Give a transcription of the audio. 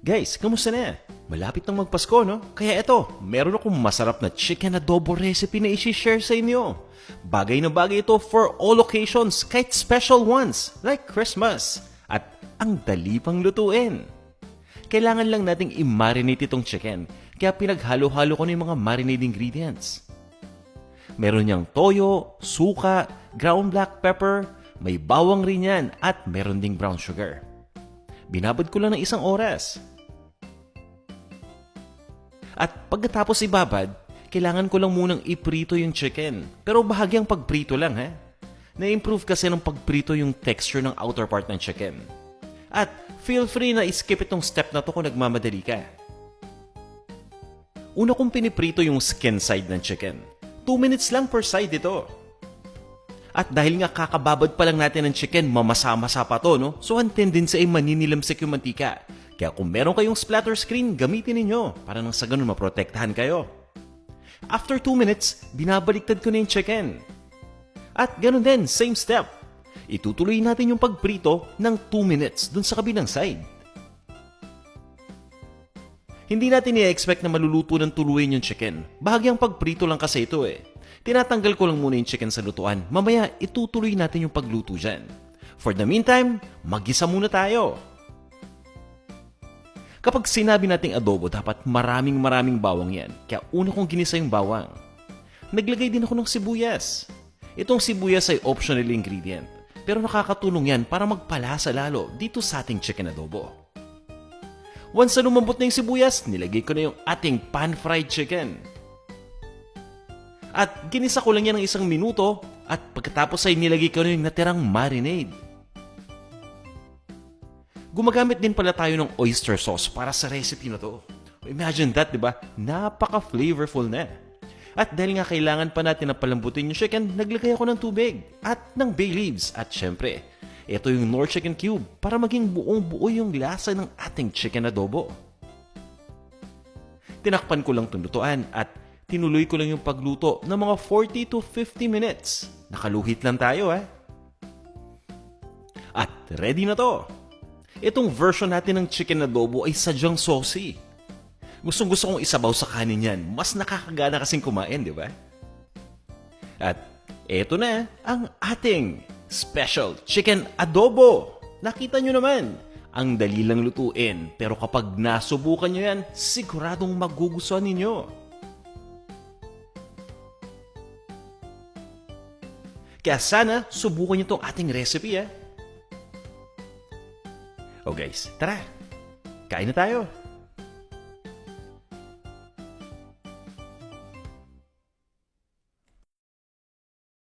Guys, kamusta na? Malapit nang magpasko, no? Kaya eto, meron akong masarap na chicken adobo recipe na isi-share sa inyo. Bagay na bagay ito for all occasions, kahit special ones, like Christmas. At ang dali pang lutuin. Kailangan lang nating i-marinate itong chicken, kaya pinaghalo-halo ko na yung mga marinade ingredients. Meron niyang toyo, suka, ground black pepper, may bawang rin yan, at meron ding brown sugar. Binabad ko lang ng 1 oras. At pagkatapos ibabad, kailangan ko lang munang iprito yung chicken. Pero bahagyang pagprito lang, ha? Na-improve kasi ng pagprito yung texture ng outer part ng chicken. At feel free na skip itong step na to kung nagmamadali ka. Una kong piniprito yung skin side ng chicken. 2 minutes lang per side ito. At dahil nga kakababad pa lang natin ng chicken, mamasa-masa pa to, no? So ang tendency ay maninilamsik yung mantika. Kaya kung meron kayong splatter screen, gamitin ninyo para nang sa ganun maprotektahan kayo. After 2 minutes, binabaliktad ko na yung chicken. At ganun din, same step. Itutuloy natin yung pagprito ng 2 minutes dun sa kabilang side. Hindi natin i-expect na maluluto ng tuluyan yung chicken. Bahagyang pagprito lang kasi ito eh. Tinatanggal ko lang muna yung chicken sa lutuan. Mamaya, itutuloy natin yung pagluto dyan. For the meantime, mag-gisa muna tayo. Kapag sinabi nating adobo, dapat maraming bawang yan. Kaya una kong ginisa yung bawang. Naglagay din ako ng sibuyas. Itong sibuyas ay optional ingredient. Pero nakakatulong yan para magpalasa lalo dito sa ating chicken adobo. Once na lumambot na yung sibuyas, nilagay ko na yung ating pan-fried chicken. At ginisa ko lang yan ng 1 minuto at pagkatapos ay nilagay ko na yung natirang marinade. Gumagamit din pala tayo ng oyster sauce para sa recipe na to. Imagine that, di ba? Napaka-flavorful na. At dahil nga kailangan pa natin na palambutin yung chicken, naglagay ako ng tubig at ng bay leaves. At syempre, ito yung Knorr Chicken Cube para maging buong-buo yung lasa ng ating chicken adobo. Tinakpan ko lang itong lutuan at tinuloy ko lang yung pagluto ng mga 40 to 50 minutes. Nakaluhit lang tayo, ha? At ready na to! Itong version natin ng chicken adobo ay sadyang saucy. Gustong-gusto kong isabaw sa kanin yan. Mas nakakagana kasing kumain, di ba? At eto na ang ating special chicken adobo. Nakita nyo naman, ang dali lang lutuin. Pero kapag nasubukan nyo yan, siguradong magugustuhan ninyo. Kaya sana subukan nyo itong ating recipe, ha? Oh guys, tara! Kain na tayo!